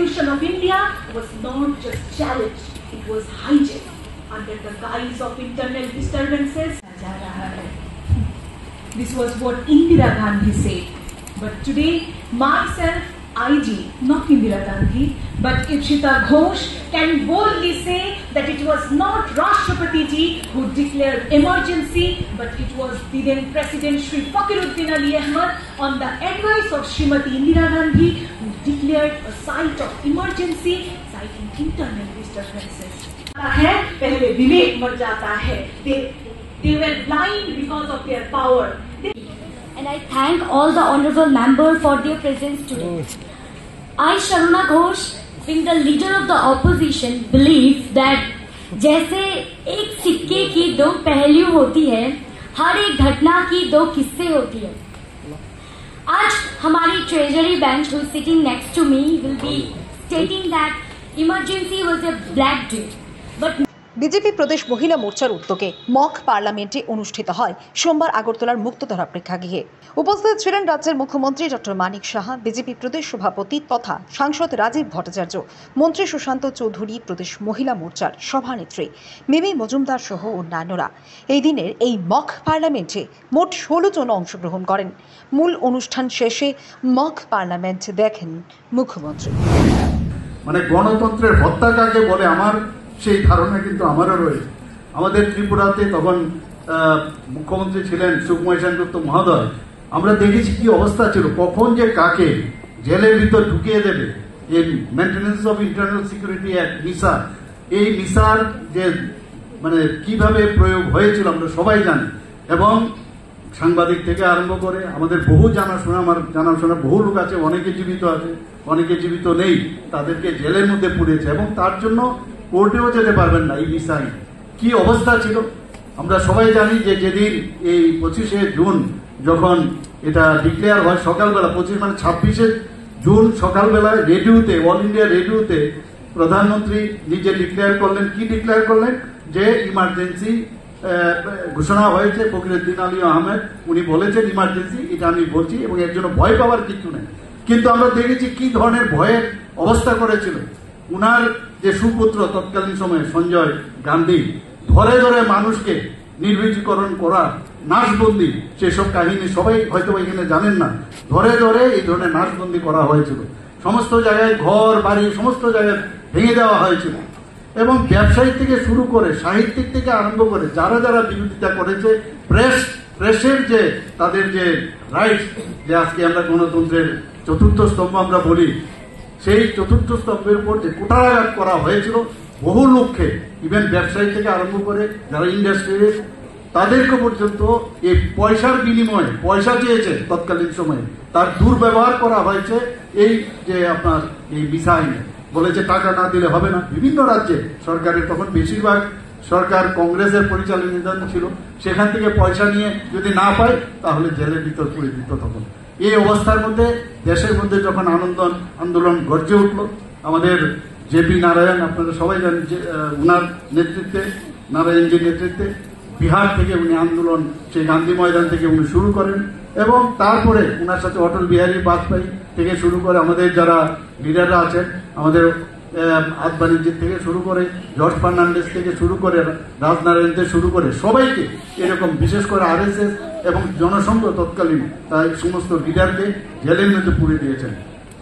Constitution of India was not just challenged, it was hijacked under the guise of internal disturbances. This was what Indira Gandhi said. But today, myself, IG, not Indira Gandhi, but Ishita Ghosh can boldly say that it was not Rashtrapati Ji who declared emergency, but it was the then President Shri Fakhruddin Ali Ahmad on the advice of Srimati Indira Gandhi who declared a site of emergency, citing internal disturbances. पहले विवेक मर जाता है. They were blind because of their power. And I thank all the honorable members for their presence today. I, Sharuna Ghosh, being the leader of the opposition, believe that जैसे एक सिक्के की दो पहलू होती है, हर एक घटना की दो किस्से होती है. आज हमारी treasury bench who is sitting next to me will be stating that emergency was a black day. But BJP প্রদেশ মহিলা মোর্চার উদ্যোগে মক পার্লামেন্টে অনুষ্ঠিত হয় সোমবার আগরতলার মুক্তধারা প্রেক্ষাগৃহে। উপস্থিত ছিলেন রাজ্যের মুখ্যমন্ত্রী ডক্টর মানিক সাহা, বিজেপি প্রদেশ সভাপতি তথা সাংসদ রাজীব ভট্টাচার্য, মন্ত্রী সুশান্ত চৌধুরী, প্রদেশ মহিলা মোর্চার সভানেত্রী মিমি মজুমদার সহ অন্যান্যরা। এই দিনের এই মক পার্লামেন্টে মোট 16 জন অংশগ্রহণ করেন। মূল অনুষ্ঠান শেষে মক পার্লামেন্ট দেখেন মুখ্যমন্ত্রী। মানে গণতন্ত্রের হত্যা কাকে বলে আমার সেই ধারণা কিন্তু আমারও রয়েছে। আমাদের ত্রিপুরাতে তখন মুখ্যমন্ত্রী ছিলেন সুকুমার সেনগুপ্ত মহোদয়। আমরা দেখেছি কি অবস্থা ছিল, কখন যে কাকে জেলের ভিতর ঢুকিয়ে দেবে। এই maintenance of internal security act Misa, এই মিসার যে মানে কিভাবে প্রয়োগ হয়েছিল আমরা সবাই জানি। এবং সাংবাদিক থেকে আরম্ভ করে আমাদের বহু জানাশোনা, আমার জানাশোনা বহু লোক আছে, অনেকে জীবিত আছে, অনেকে জীবিত নেই, তাদেরকে জেলের মধ্যে পুড়েছে এবং তার জন্য কোর্টেও যেতে পারবেন না। এই মিসাইল কি অবস্থা ছিল আমরা সবাই জানি। যে যেদিন এই 25শে জুন যখন এটা ডিক্লেয়ার হয় সকালবেলা, 25 মানে 26শে জুন সকালবেলায় রেডিওতে, অল ইন্ডিয়া রেডিওতে প্রধানমন্ত্রী নিজে ডিক্লেয়ার করলেন। কি ডিক্লেয়ার করলেন? যে ইমার্জেন্সি ঘোষণা হয়েছে। ফখরুদ্দিন আলী আহমেদ উনি বলেছেন ইমার্জেন্সি, এটা আমি বলছি এবং এর জন্য ভয় পাওয়ার কিছু নেই। কিন্তু আমরা দেখেছি কি ধরনের ভয়ের অবস্থা করেছিল। উনার যে সুপুত্র তৎকালীন সময়ে সঞ্জয় গান্ধী ধরে ধরে মানুষকে নির্বীজীকরণ করা, নাশবন্দি, সেসব কাহিনী সবাই হয়তো এখানে জানেন না। ধরে ধরে এই ধরনের নাশবন্দি করা হয়েছিল। সমস্ত জায়গায় ঘর বাড়ি সমস্ত জায়গায় ভেঙে দেওয়া হয়েছিল এবং ব্যবসায়ী থেকে শুরু করে সাহিত্যিক থেকে আরম্ভ করে যারা যারা বিরোধিতা করেছে, প্রেসের যে তাদের যে রাইটস, যে আজকে আমরা গণতন্ত্রের চতুর্থ স্তম্ভ আমরা বলি, সেই চতুর্থ স্তম্ভের উপর যে কুঠারাঘাত করা হয়েছিল বহু লোককে, ইভেন ব্যবসায়ী থেকে আরম্ভ করে যারা ইন্ডাস্ট্রির তাদেরকে পর্যন্ত এই পয়সার বিনিময়ে পয়সা চেয়েছে তৎকালীন সময়ে, তার দুর্ব্যবহার করা হয়েছে। এই যে আপনার এই মিসাইল বলেছে টাকা না দিলে হবে না। বিভিন্ন রাজ্যে সরকারের তখন বেশিরভাগ সরকার কংগ্রেসের পরিচালনাধীন ছিল, সেখান থেকে পয়সা নিয়ে যদি না পায় তাহলে জেলের ভিতর পুরে দিত। তখন এই অবস্থার মধ্যে দেশের মধ্যে যখন আন্দোলন গর্জে উঠল, আমাদের জেপি নারায়ণ, আপনারা সবাই জানেন যে উনার নেতৃত্বে, নারায়ণজির নেতৃত্বে বিহার থেকে উনি আন্দোলন সেই গান্ধী ময়দান থেকে উনি শুরু করেন এবং তারপরে উনার সাথে অটল বিহারী বাজপেয়ী থেকে শুরু করে আমাদের যারা লিডাররা আছেন, আমাদের আদবানিজি থেকে শুরু করে জর্জ ফার্নান্ডেস থেকে শুরু করে রাজনারায়ণ থেকে শুরু করে সবাইকে এরকম, বিশেষ করে আরএসএস এবং জনসংঘ তৎকালীন তাই সমস্ত লিডারকে জেলের মধ্যে পুরে দিয়েছেন।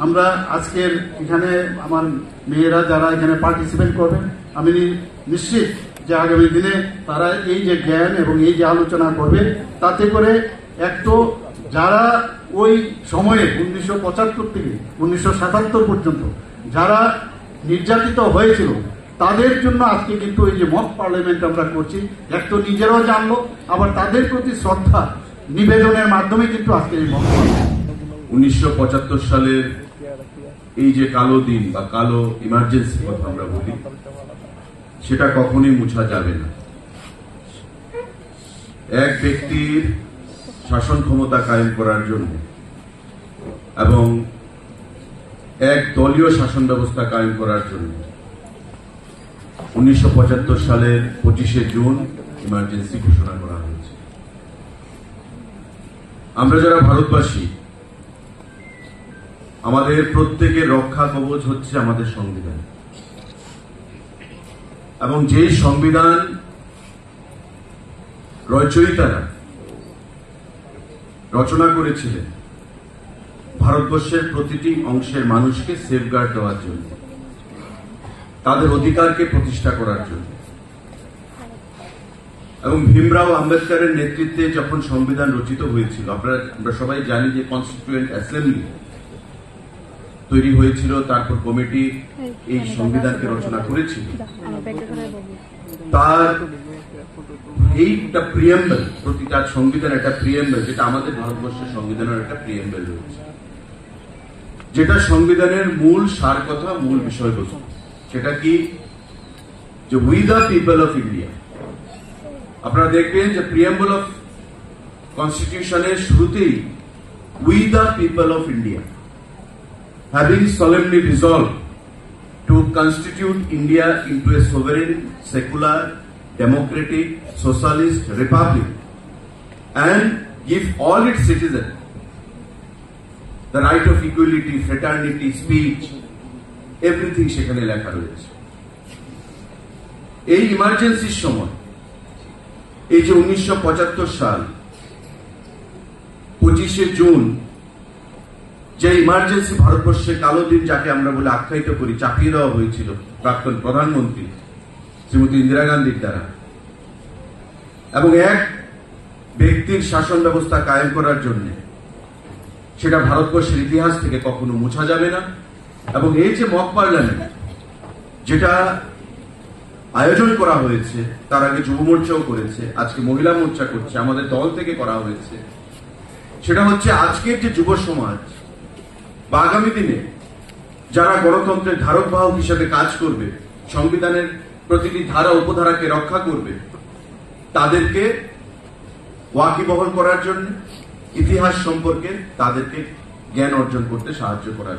আমরা আজকের এখানে আমার মেয়েরা যারা এখানে পার্টিসিপেট করবেন, আমি নিশ্চিত যে আগামী দিনে তারা এই যে জ্ঞান এবং এই যে আলোচনা করবে, তাতে করে একটু যারা ওই সময়ে 1975 থেকে 1977 পর্যন্ত যারা নির্যাতিত হয়েছিল তাদের জন্য আজকে কিন্তু এই যে মক পার্লামেন্ট আমরা করছি, একটু নিজেরাও জানলো, আবার তাদের প্রতি শ্রদ্ধা নিবেদনের মাধ্যমে কিন্তু আজকে এই মক পার্লামেন্ট। 1975 সালের এই যে কালো দিন বা কালো ইমার্জেন্সি কথা আমরা বলি, সেটা কখনোই মুছা যাবে না। এক ব্যক্তির শাসন ক্ষমতা কায়েম করার জন্য এবং এক দলীয় শাসন ব্যবস্থা কায়েম করার জন্য 1975 সালের 25শে জুন ইমার্জেন্সি ঘোষণা করা হয়েছে। আমরা যারা ভারতবাসী আমাদের প্রত্যেকের রক্ষা কবচ হচ্ছে আমাদের সংবিধান, এবং যে সংবিধান রচয়িতারা রচনা করেছিলেন ভারতবর্ষের প্রতিটি অংশের মানুষকে সেফগার্ড দেওয়ার জন্য, তাদের অধিকারকে প্রতিষ্ঠা করার জন্য। এবং ভীমরাও আম্বেদকরের নেতৃত্বে যখন সংবিধান রচিত হয়েছিল, আমরা সবাই জানি যে কনস্টিটিউয়েন্ট অ্যাসেম্বলি তৈরি হয়েছিল, তারপর কমিটি এই সংবিধানকে রচনা করেছিল। তার এইটা প্রিয়েম্বল, প্রতিটা সংবিধান একটা প্রিয়েম্বল, যেটা আমাদের ভারতবর্ষের সংবিধানের একটা প্রিয়েম্বল রয়েছে, যেটা সংবিধানের মূল সার কথা, মূল বিষয়বস্তু। সেটা কি? যে we the people of India. আপনারা দেখবেন যে প্রিয়েম্বল অফ কনস্টিটিউশনের শুরুতেই we the people of India having solemnly resolved to constitute India into a sovereign, secular, democratic, socialist republic and give all its citizens the right of equality, fraternity, speech, everything সেখানে লেখা রয়েছে। এই ইমার্জেন্সির সময়, এই যে 1975 সাল 25শে June, যে emergency ভারতবর্ষের কালো দিন যাকে আমরা বলে আখ্যায়িত করি, চাপিয়ে দেওয়া হয়েছিল প্রাক্তন প্রধানমন্ত্রী শ্রীমতী ইন্দিরা গান্ধীর দ্বারা, এবং এক ব্যক্তির শাসন ব্যবস্থা কায়েম করার জন্য, সেটা ভারতবর্ষের ইতিহাস থেকে কখনো মোছা যাবে না। এবং এই যে মক পার্লামেন্ট যেটা আয়োজন করা হয়েছে, তার আগে যুব মোর্চাও করেছে, আজকে মহিলা মোর্চা করছে, আমাদের দল থেকে করা হয়েছে, সেটা হচ্ছে আজকের যে যুব সমাজ বা আগামী দিনে যারা গণতন্ত্রের ধারক বাহক হিসেবে কাজ করবে, সংবিধানের প্রতিটি ধারা উপধারাকে রক্ষা করবে, তাদেরকে ওয়াকিবহল করার জন্য, ইতিহাস সম্পর্কে তাদেরকে জ্ঞান অর্জন করতে সাহায্য করার জন্য।